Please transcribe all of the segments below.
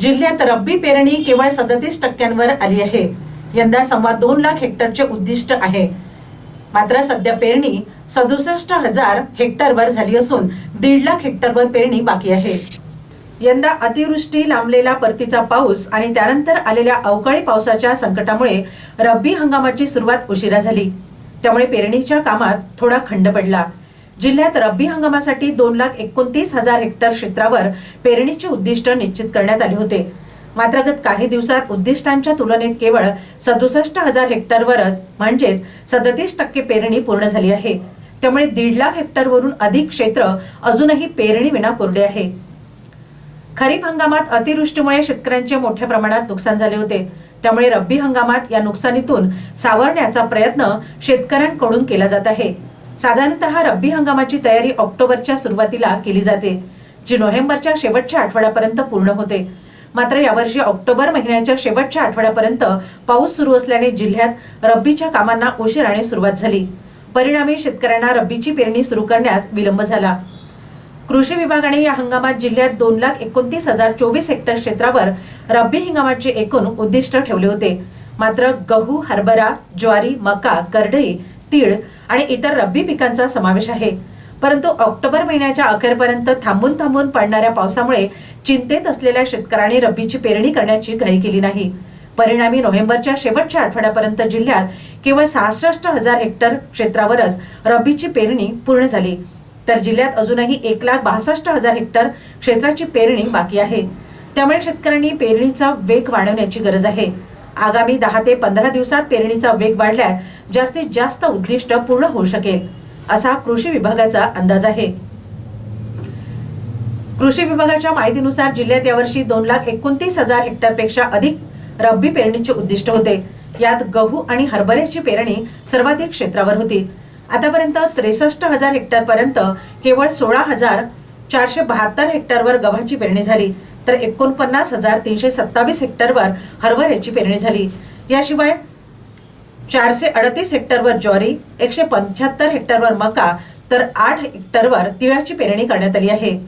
जिल्ह्यात रब्बी पेरणी केवळ 37% आली आहे। यंदा 2.25 लाख हेक्टरचे उद्दिष्ट आहे। मात्र सध्या पेरणी 67,000 हेक्टरवर झाली असून 1.5 लाख हेक्टरवर पेरणी बाकी आहे। यंदा अतिवृष्टी, लांबलेला परतीचा पाऊस आणि त्यानंतर आलेल्या अवकाळी पावसाच्या संकटामुळे रब्बी हंगामाची सुरुवात उशिरा झाली। त्यामुळे पेरणीच्या कामात थोडा खंड पडला। जिल्ह्यात रब्बी हंगामासाठी 2,29,000 हेक्टर क्षेत्रावर पेरणीचे उद्दिष्ट निश्चित करण्यात आले होते। मात्र गत काही दिवसात उद्दिष्टांच्या तुलनेत केवळ 67,000 हेक्टरवरच म्हणजेच 37% पेरणी पूर्ण झाली आहे। त्यामुळे 1.5 लाख हेक्टरवरून अधिक क्षेत्र अजूनही पेरणी विना कोरडे आहे। खरीप हंगामात अतिवृष्टीमुळे शेतकऱ्यांचे मोठ्या प्रमाणात नुकसान झाले होते। त्यामुळे रब्बी हंगामात या नुकसानीतून सावरण्याचा प्रयत्न शेतकऱ्यांकडून केला जात आहे। साधारणतः रब्बी हंगामाची तयारी ऑक्टोबरच्या सुरुवातीला केली जाते, जी नोव्हेंबरच्या शेवटच्या आठवड्यापर्यंत पूर्ण होते। मात्र यावर्षी ऑक्टोबर महिन्याच्या शेवटच्या आठवड्यापर्यंत पाऊस सुरू असल्याने जिल्ह्यात रब्बीच्या कामांना उशिराने सुरुवात झाली। परिणामी शेतकऱ्यांना रब्बीची पेरणी सुरू करण्यास विलंब झाला। कृषी विभागाने या हंगामात जिल्ह्यात 2,29,024 हेक्टर क्षेत्रावर रब्बी हंगामाचे एकूण उद्दिष्ट ठेवले होते। मात्र गहू, हरभरा, ज्वारी, मका, करडई, तीळ आणि इतर रब्बी पिकांचा समावेश आहे। परंतु ऑक्टोबर महिन्याच्या अखेरपर्यंत थांबून पडणाऱ्या पावसामुळे चिंतेत असलेल्या शेतकऱ्यांनी रब्बीची पेरणी करण्याची घाई केली नाही। परिणामी नोव्हेंबरच्या शेवटच्या आठवड्यापर्यंत जिल्ह्यात केवळ 66,000 हेक्टर क्षेत्रावरच रब्बीची पेरणी पूर्ण झाली। तर जिल्ह्यात अजूनही 1,62,000 हेक्टर क्षेत्राची पेरणी बाकी आहे। त्यामुळे शेतकऱ्यांनी पेरणीचा वेग वाढवण्याची गरज आहे। आगामी 10 ते 15 दिवसात पेरणीचा वेग वाढल्यास जास्तीत जास्त उद्दिष्ट पूर्ण होऊ शकेल, असा कृषी विभागाचा अंदाज आहे। कृषी विभागाच्या माहितीनुसार जिल्ह्यात यावर्षी 2,29,000 हेक्टरपेक्षा अधिक रब्बी पेरणीचे उद्दिष्ट होते। यात गहू आणि हरभऱ्याची पेरणी सर्वाधिक क्षेत्रावर होती। आतापर्यंत 63,000 हेक्टर पर्यंत केवळ 16,472 हेक्टरवर गव्हाची पेरणी झाली, तर 49,327 हेक्टरवर हरभऱ्याची पेरणी झाली। याशिवाय 438 हेक्टरवर ज्वारी, 175 हेक्टरवर मका, तर 8 हेक्टरवर तिळाची पेरणी करण्यात आली आहे।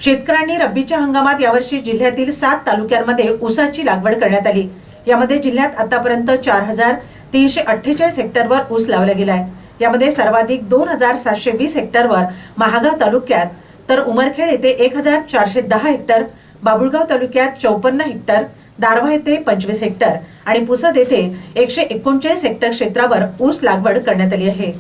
शेतकऱ्यांनी रब्बीच्या हंगामात यावर्षी जिल्ह्यातील 7 तालुक्यांमध्ये ऊसाची लागवड करण्यात आली। यामध्ये जिल्ह्यात आतापर्यंत 4,348 हेक्टरवर ऊस लावला गेलाय। यामध्ये सर्वाधिक 2,720 हेक्टरवर महागाव तालुक्यात, तर उमरखेड येथे 1,410 हेक्टर, बाबुळगाव तालुक्यात 54 हेक्टर, दारव्हा येथे 25 हेक्टर आणि पुसद येथे 139 हेक्टर क्षेत्रावर ऊस लागवड करण्यात आली आहे।